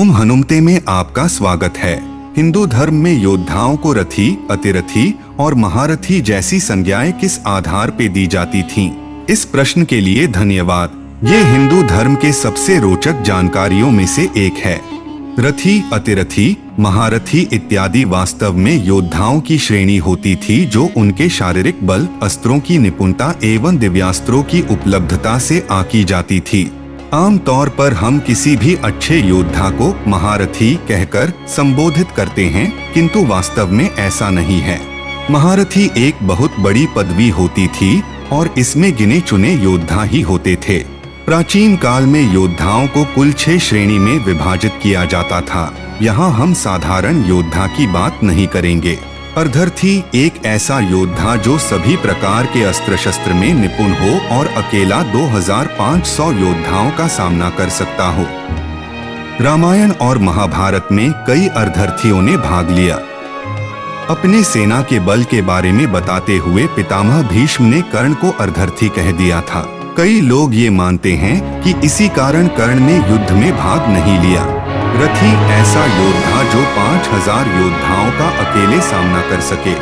ओम हनुमते में आपका स्वागत है। हिंदू धर्म में योद्धाओं को रथी, अतिरथी और महारथी जैसी संज्ञाएं किस आधार पे दी जाती थीं? इस प्रश्न के लिए धन्यवाद। ये हिंदू धर्म के सबसे रोचक जानकारियों में से एक है। रथी, अतिरथी, महारथी इत्यादि वास्तव में योद्धाओं की श्रेणी होती थी जो उनके शारीरिक बल, अस्त्रों की निपुणता एवं दिव्यास्त्रों की उपलब्धता से आंकी जाती थी। आम तौर पर हम किसी भी अच्छे योद्धा को महारथी कहकर संबोधित करते हैं, किंतु वास्तव में ऐसा नहीं है। महारथी एक बहुत बड़ी पदवी होती थी और इसमें गिने चुने योद्धा ही होते थे। प्राचीन काल में योद्धाओं को कुल 6 श्रेणी में विभाजित किया जाता था। यहाँ हम साधारण योद्धा की बात नहीं करेंगे। अर्धरथी एक ऐसा योद्धा जो सभी प्रकार के अस्त्र शस्त्र में निपुण हो और अकेला 2500 योद्धाओं का सामना कर सकता हो। रामायण और महाभारत में कई अर्धरथियों ने भाग लिया। अपने सेना के बल के बारे में बताते हुए पितामह भीष्म ने कर्ण को अर्धरथी कह दिया था। कई लोग ये मानते हैं कि इसी कारण कर्ण ने युद्ध में भाग नहीं लिया। रथी ऐसा योद्धा जो 5000 योद्धाओं का अकेले सामना कर सके।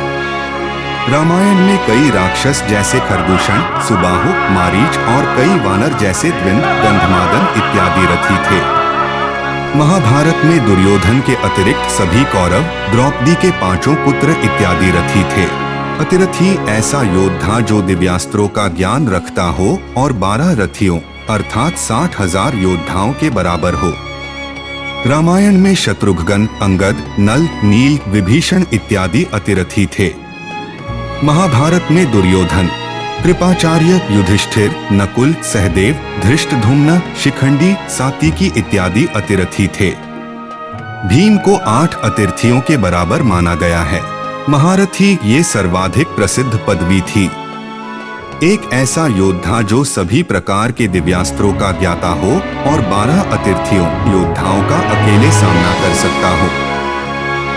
रामायण में कई राक्षस जैसे खरदूषण, सुबाहु, मारीच और कई वानर जैसे द्विंद, गंधमादन इत्यादि रथी थे। महाभारत में दुर्योधन के अतिरिक्त सभी कौरव, द्रौपदी के 5 पुत्र इत्यादि रथी थे। अतिरथी ऐसा योद्धा जो दिव्यास्त्रों का ज्ञान रखता हो और 12 रथियों अर्थात 60,000 योद्धाओं के बराबर हो। रामायण में शत्रुघ्न, अंगद, नल, नील, विभीषण इत्यादि अतिरथी थे। महाभारत में दुर्योधन, कृपाचार्य, युधिष्ठिर, नकुल, सहदेव, धृष्टद्युम्न, शिखंडी, सात्यकी इत्यादि अतिरथी थे। भीम को 8 अतिरथियों के बराबर माना गया है। महारथी ये सर्वाधिक प्रसिद्ध पदवी थी। एक ऐसा योद्धा जो सभी प्रकार के दिव्यास्त्रों का ज्ञाता हो और 12 अतिरथियों योद्धाओं का अकेले सामना कर सकता हो।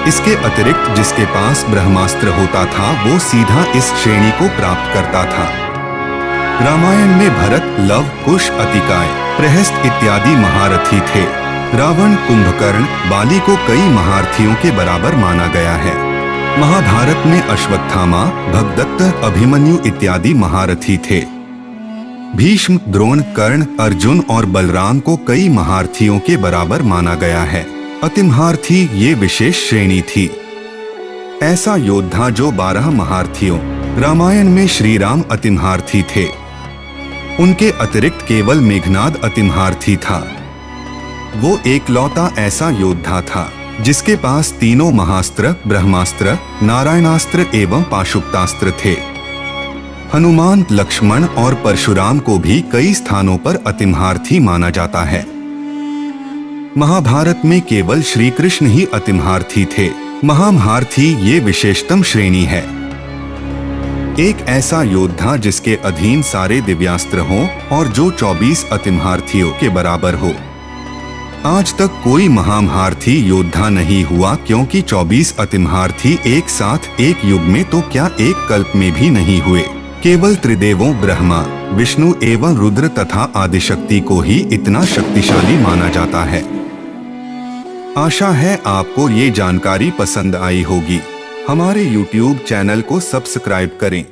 इसके अतिरिक्त जिसके पास ब्रह्मास्त्र होता था वो सीधा इस श्रेणी को प्राप्त करता था। रामायण में भरत, लव, कुश, अतिकाय, प्रहस्त इत्यादि महारथी थे। रावण, कुंभकर्ण, बाली को कई महारथियों के बराबर माना गया है। महाभारत में अश्वत्थामा, भगदत्त, अभिमन्यु इत्यादि महारथी थे। भीष्म, द्रोण, कर्ण, अर्जुन और बलराम को कई महारथियों के बराबर माना गया है। अतिमहारथी ये विशेष श्रेणी थी। ऐसा योद्धा जो 12 महारथियों। रामायण में श्री राम अतिमहारथी थे। उनके अतिरिक्त केवल मेघनाद अतिमहारथी था। वो एकलौता ऐसा योद्धा था जिसके पास तीनों महास्त्र, ब्रह्मास्त्र, नारायणास्त्र एवं पाशुपतास्त्र थे। हनुमान, लक्ष्मण और परशुराम को भी कई स्थानों पर अतिमहारथी माना जाता है। महाभारत में केवल श्री कृष्ण ही अतिमहारथी थे। महामहारथी ये विशेषतम श्रेणी है। एक ऐसा योद्धा जिसके अधीन सारे दिव्यास्त्र हों और जो 24 अतिमहारथियों के बराबर हो। आज तक कोई महामहारथी योद्धा नहीं हुआ क्योंकि 24 अतिमहारथी एक साथ एक युग में तो क्या एक कल्प में भी नहीं हुए। केवल त्रिदेवों ब्रह्मा, विष्णु एवं रुद्र तथा आदिशक्ति को ही इतना शक्तिशाली माना जाता है। आशा है आपको ये जानकारी पसंद आई होगी। हमारे YouTube चैनल को सब्सक्राइब करें।